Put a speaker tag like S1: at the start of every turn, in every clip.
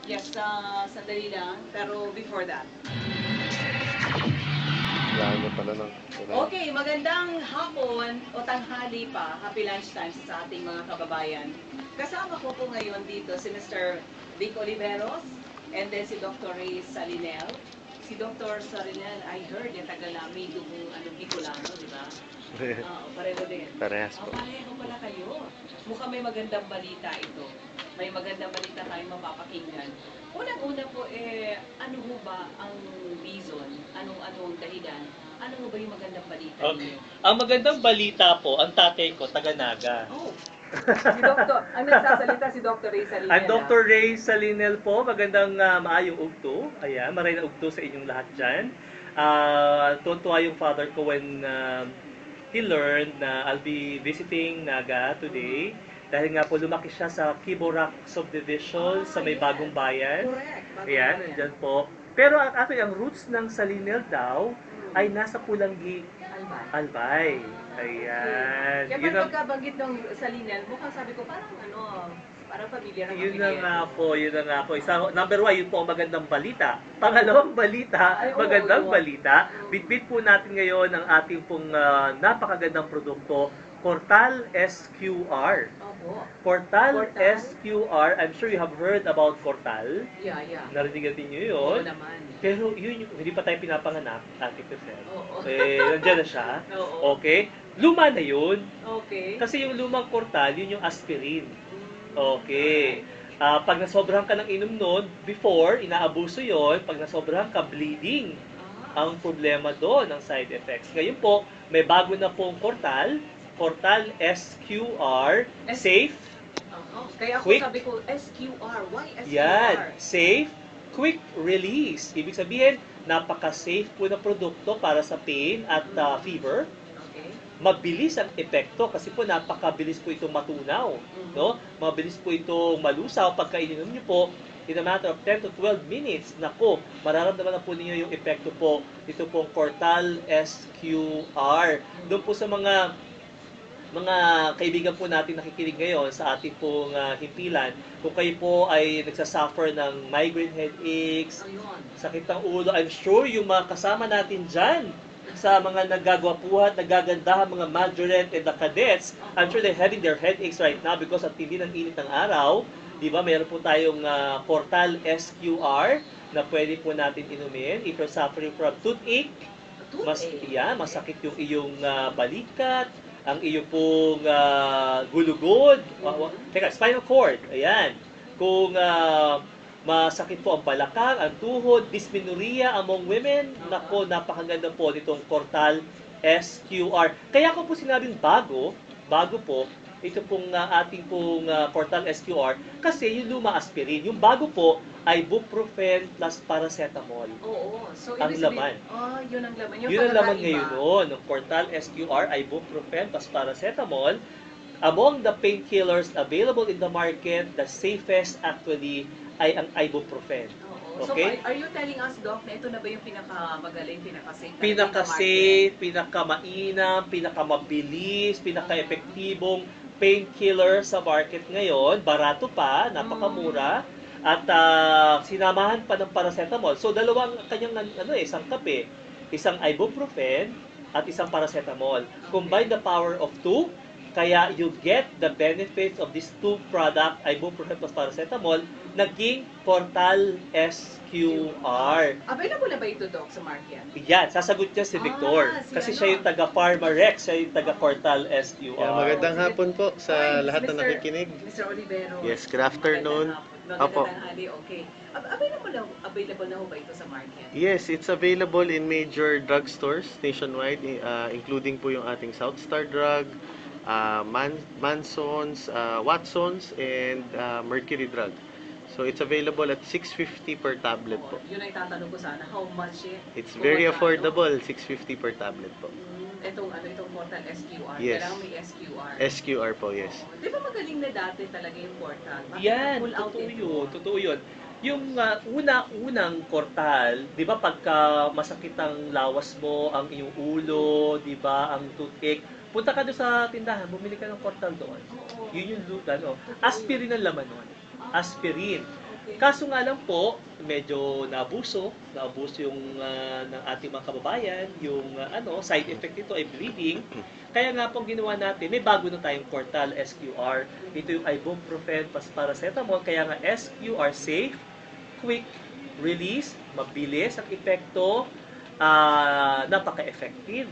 S1: Yes, sandali lang. Pero before that.
S2: Kailangan niya pala ng kulay.
S1: Okay, magandang hapon o tanghali pa. Happy lunchtime sa ating mga kababayan. Kasama ko po ngayon dito si Mr. Vic Oliveros and then si Dr. Ray Salinel. Si Dr. Salinel, I heard yung taga namin yung Bicolano, di ba? Pareho din.
S2: Parehas po.
S1: Pareho pala kayo. Mukhang may magandang balita ito. May magandang balita tayong mapapakinggan. Unang-una po, ano ho ba ang reason? Anong dahilan? Ano ho ba yung magandang balita
S3: Okay.
S1: ninyo?
S3: Ang magandang balita po, ang tatay ko, taga-Naga.
S1: Oh, si Dr. Ang nagsasalita si Dr. Ray Salinel.
S3: Ang Dr. Ray Salinel po, magandang maayong ugto. Ayan, maray na ugto sa inyong lahat dyan. Tuwa yung father ko when he learned na I'll be visiting Naga today. Dahil nga po lumaki siya sa Kiborak Subdivision sa may
S1: yes.
S3: Bagong Bayan.
S1: Correct. Bagong
S3: Ayan,
S1: bayan.
S3: nandyan po. Pero actually, ang roots ng Salinel daw ay nasa Pulanggi,
S1: Albay.
S3: Albay. Ayan.
S1: Kaya
S3: Yun
S1: pag
S3: ang,
S1: pagkabanggit ng Salinel, mukhang sabi ko parang parang pamilyar
S3: yun na nga po, yun na nga po. Isa, number one, yun po ang magandang balita. Pangalawang balita,
S1: Ay, oo,
S3: magandang
S1: oo.
S3: balita. Bitbit po natin ngayon ang ating pong napakagandang produkto, Cortal SQR.
S1: Opo.
S3: Cortal
S1: Cortal?
S3: SQR, I'm sure you have heard about Cortal.
S1: Yeah.
S3: Narinig natin nyo
S1: Oo
S3: yun.
S1: naman.
S3: Pero yun, hindi pa tayo pinapanganak, Ate Crisel.
S1: Oo.
S3: Nandiyan na siya.
S1: Oo.
S3: Okay? Luma na yun.
S1: Okay.
S3: Kasi yung lumang Cortal, yun yung aspirin. Okay. Pag nasobrahan ka ng inom nun, before, inaabuso yon. Pag nasobrahan ka, bleeding ang problema doon, ang side effects. Ngayon po, may bago na pong Cortal, Cortal SQR, safe,
S1: Kaya ako
S3: quick.
S1: sabi ko, SQR. Why SQR?
S3: yan, safe, quick release. Ibig sabihin, napaka-safe po na produkto para sa pain at fever.
S1: Okay.
S3: Mabilis ang epekto kasi po napakabilis po itong matunaw, no? Mabilis po itong malusaw pagka ininom niyo po in a matter of 10 to 12 minutes. Nako, mararamdaman na po ninyo yung epekto po ito pong Cortal SQR. Doon po sa mga kaibigan po natin nakikinig ngayon sa ating pong himpilan, kung kayo po ay nagsasuffer ng migraine headaches,
S1: Ayun.
S3: sakit ng ulo, I'm sure yung mga kasama natin dyan sa mga nagagwapuhan, nagagandahan, mga majorette and the cadets, I'm sure they're having their headaches right now because at tindi ng init ng araw. Di ba? Mayroon po tayong Cortal SQR na pwede po natin inumin if you're suffering from toothache. Masakit yung iyong balikat, ang iyong pong gulugod, spinal cord, ayan. Kung masakit po ang balakang, ang tuhod, dysmenorrhea among women, nako, napakaganda po nitong Cortal SQR. Kaya ko po sinabing bago po, ito pong ating pong Cortal SQR, kasi yung luma aspirin. Yung bago po ay ibuprofen plus paracetamol.
S1: Oo. So,
S3: Ang
S1: ibig sabihin,
S3: laman.
S1: yun ang laman.
S3: Yun ang laman ngayon noon. Ng Cortal SQR, ibuprofen plus paracetamol. Among the painkillers available in the market, the safest actually ay ang ibuprofen.
S1: So,
S3: Okay?
S1: are you telling us, Doc, na ito na ba yung pinakamagaling, pinaka-safe?
S3: Pinaka-safe, pinaka-mainam, pinaka-mabilis, pinaka-epektibong painkiller sa market ngayon. Barato pa, napakamura. At sinamahan pa ng paracetamol. So, dalawang kanyang isang kape. Isang ibuprofen at isang paracetamol. Combine the power of two, kaya you get the benefits of these two product, ibuprofen plus paracetamol, naging Cortal SQR.
S1: Available na ba ito, Doc, sa market?
S3: Yan, sasagot niya si Victor.
S1: si
S3: Kasi
S1: ano?
S3: siya yung taga-Pharmarex, siya yung taga-Cortal SQR.
S2: Yeah, magandang
S1: sige.
S2: hapon po sa
S1: Hi,
S2: lahat na
S1: Mr.
S2: nakikinig.
S1: Mr. Olivero.
S2: Yes, good afternoon.
S1: Magandang
S2: Opo.
S1: tanghali, okay. Available na ho ba ito sa market?
S2: Yes, it's available in major drugstores nationwide, including po yung ating Southstar Drug, Mansons, Watsons, and Mercury Drug. So it's available at 650 per tablet po.
S1: Yun ay tatanong ko sana, how much it?
S2: It's
S1: Kung
S2: very
S1: magkano?
S2: affordable, 650 per tablet po.
S1: Itong Portal SQR.
S2: Yes.
S1: Kailangan may SQR.
S2: SQR po, yes.
S1: Oo. Di ba magaling na dati talaga yung Portal? Bakit
S3: Yan,
S1: pull out
S3: totoo
S1: ito?
S3: yun, totoo yun. Yung unang Cortal, di ba pagka masakit ang lawas mo, ang iyong ulo, di ba, ang toothache, punta ka doon sa tindahan, bumili ka ng Cortal doon.
S1: Oo.
S3: Yun yung aspirin ang laman nun. Aspirin. Kaso nga lang po, medyo naabuso yung ng ating mga kababayan, yung side effect nito ay bleeding. Kaya nga pong ginawa natin, may bago na tayong Cortal SQR. Ito yung ibuprofen plus paracetamol, kaya nga SQR safe, quick release, mabilis ang epekto, napaka-effective,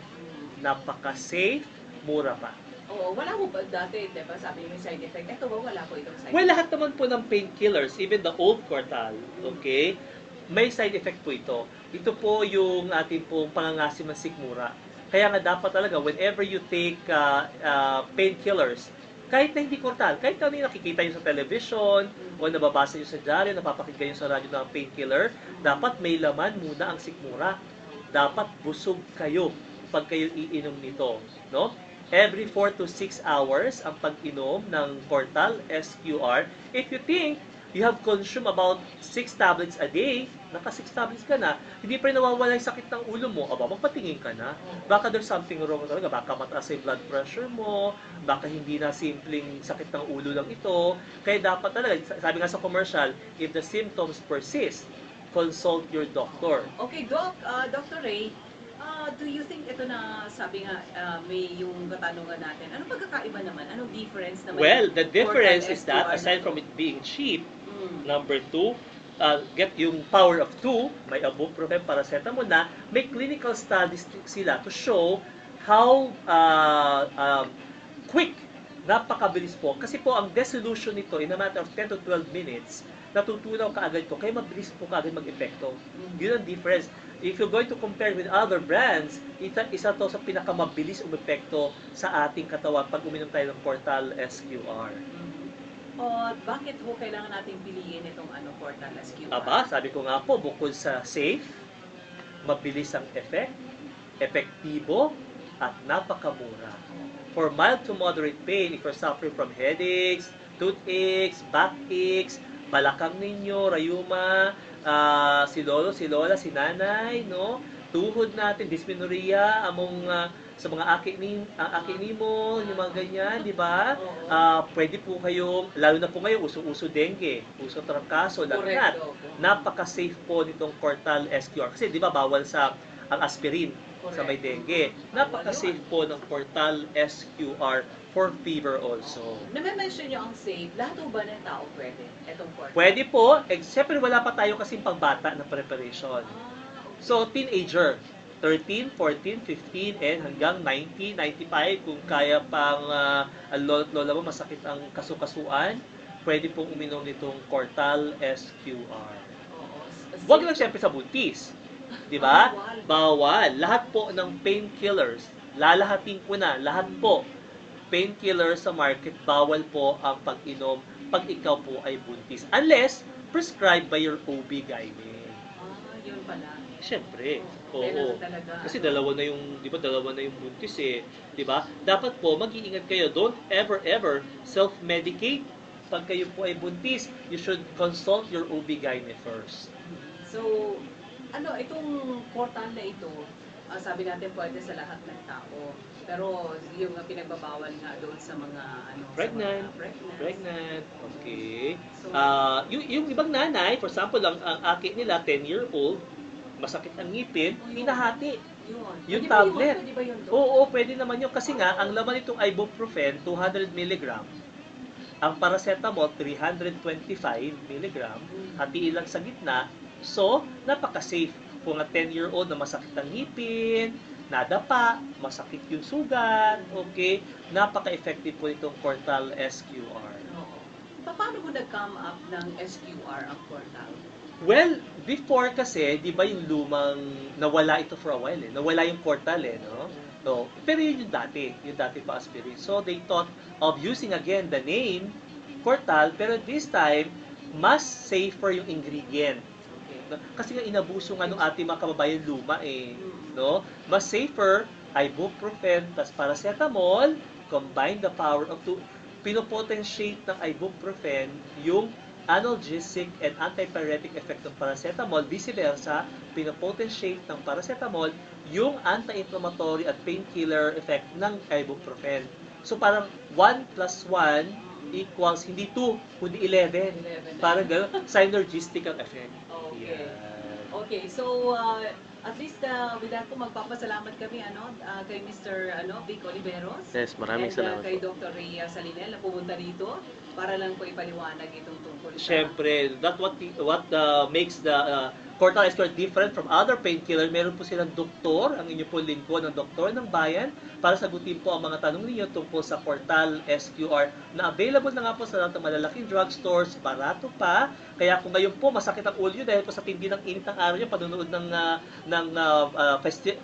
S3: napaka-safe, mura pa.
S1: Oo, wala mo ba dati, diba? Sabi mo yung side effect. Ito ba, wala po itong side
S3: Well,
S1: effect?
S3: lahat naman po ng painkillers, even the old Cortal, okay, may side effect po ito. Ito po yung ating pong pangangasim ng sikmura. Kaya nga dapat talaga, whenever you take painkillers, kahit na hindi Cortal, kahit ano yung nakikita nyo sa television, o nababasa nyo sa dyaryo, napapakinggan nyo sa radyo ng painkiller, dapat may laman muna ang sikmura. Dapat busog kayo pag kayo iinom nito. No? Every 4 to 6 hours ang pag-inom ng Cortal SQR. If you think you have consumed about 6 tablets a day, naka 6 tablets ka na, hindi pa rin nawawala yung sakit ng ulo mo, aba, magpatingin ka na. Baka there's something wrong talaga. Baka mataas yung blood pressure mo, baka hindi na simpleng sakit ng ulo lang ito. Kaya dapat talaga, sabi nga sa commercial, if the symptoms persist, consult your doctor.
S1: Okay, Dr. Ray, do you think ito na sabi nga may yung katanungan natin, anong pagkakaiba naman? Anong difference naman?
S3: Well, the
S1: yung
S3: difference
S1: Cortal
S3: is that,
S1: SQR na
S3: aside
S1: to?
S3: from it being cheap,
S1: Mm.
S3: number 2, get yung power of 2, may ibuprofen, paracetamol na, may clinical studies sila to show how quick, napakabilis po. Kasi po, ang dissolution nito, in a matter of 10 to 12 minutes, natutunaw kaagad ko, kaya mabilis po kaagad mag-epekto. Yun ang difference. If you're going to compare with other brands, isa to sa pinakamabilis umepekto sa ating katawan pag uminom tayo ng Cortal SQR.
S1: Bakit ho kailangan natin piliin itong Cortal SQR?
S3: Aba, sabi ko nga po, bukod sa safe, mabilis ang effect, epektibo, at napakamura. For mild to moderate pain, if you're suffering from headaches, toothaches, backaches, balakang ninyo, rayuma, si lolo, si lola, si nanay, no? Tuhod natin, dysmenorrhea, among sa mga aki nimo, yung mga ganyan, di ba? Pwede po kayong, lalo na po ngayon, uso-uso dengue, uso trangkaso, lagnat.
S1: Correcto.
S3: Napaka-safe po nitong Cortal SQR. Kasi di ba bawal ang aspirin sa may dengue. Napaka-safe po ng Cortal SQR for fever also.
S1: Na-mention nyo ang safe, lahat ho ba ng tao pwede? Itong Cortal?
S3: Pwede po, siyempre wala pa tayo kasing pangbata na preparation.
S1: Okay.
S3: So, teenager, 13, 14, 15, and hanggang 90, 95, kung kaya pang lola mo masakit ang kasukasuan, pwede pong uminom nitong Cortal SQR.
S1: Oo.
S3: Huwag lang siyempre sa buntis. Di ba?
S1: Bawal.
S3: Bawal. Lahat po ng painkillers, lalahatin ko na, lahat po, painkillers sa market, bawal po ang pag-inom pag ikaw po ay buntis. Unless, prescribed by your OB-GYN.
S1: Yun pala.
S3: Siyempre.
S1: Kailangan
S3: Oo.
S1: talaga.
S3: Kasi dalawa na yung buntis eh. 'Di ba? Dapat po mag-iingat kayo. Don't ever self-medicate. Pag kayo po ay buntis, you should consult your OB-GYN first.
S1: So, itong Cortal na ito, sabi natin pwede sa lahat ng tao. Pero yung pinagbabawal nga doon sa mga
S3: Pregnant.
S1: sa mga
S3: Pregnant. Okay.
S1: So,
S3: Yung ibang nanay, for example, ang aki nila, 10-year-old, masakit ang ngipin, hinahati.
S1: yun.
S3: Yung
S1: Pwede ba
S3: tablet.
S1: Pwede ba yun doon?
S3: Oo, pwede naman yun. Kasi nga, ang laman nitong ibuprofen, 200 mg. Ang paracetamol, 325 mg. Hatiin lang sa gitna. So, napaka-safe. Kung nga 10-year-old na masakit ang ngipin, nadapa, masakit yung sugat, okay, napaka-effective po itong Cortal SQR.
S1: Oo. Paano ko nag-come up ng SQR ang Cortal?
S3: Well, before kasi, di ba yung lumang, nawala ito for a while eh. Nawala yung Cortal eh, no? So, pero yun yung dati pa aspirin. So, they thought of using again the name Cortal, pero this time, mas safer yung ingredient.
S1: Okay.
S3: Kasi nga inabuso nga nung ating mga kababayan luma eh, no? Mas safer, ibuprofen plus paracetamol, combine the power of two, pinopotentiate ng ibuprofen yung analgesic and antipyretic effect ng paracetamol, vice versa, pinopotentiate ng paracetamol yung anti-inflammatory at painkiller effect ng ibuprofen. So parang 1 plus 1 equals hindi 2, kundi 11.
S1: 11.
S3: Parang gano'n, synergistic ang effect.
S1: Okay.
S3: Yan.
S1: Okay, so at least with that po magpapasalamat kami kay Mr. Vic Oliveros.
S2: Yes, maraming
S1: and,
S2: salamat
S1: kay
S2: po.
S1: Dr. Rhea Salinel na pumunta dito para lang po ipaliwanag itong tungkol sa
S3: Siyempre, that's what makes the Cortal Escort different from other painkiller. Meron po silang doktor, ang inyo po lingkod ng doktor ng bayan, para sagutin po ang mga tanong ninyo tungkol sa Cortal SQR na available na nga po sa lahat ng malalaking drugstores, barato pa. Kaya kung ngayon po masakit ang ulo nyo dahil po sa tindi ng init ng araw nyo, panonood ng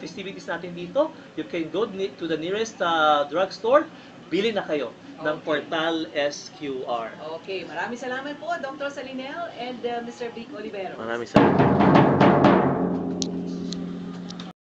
S3: festivities natin dito, you can go to the nearest drugstore, bili na kayo ng
S1: Okay.
S3: Portal SQR.
S1: Okay, maraming salamat po Dr. Salinel and Mr. Vic Oliveros.
S2: Maraming salamat.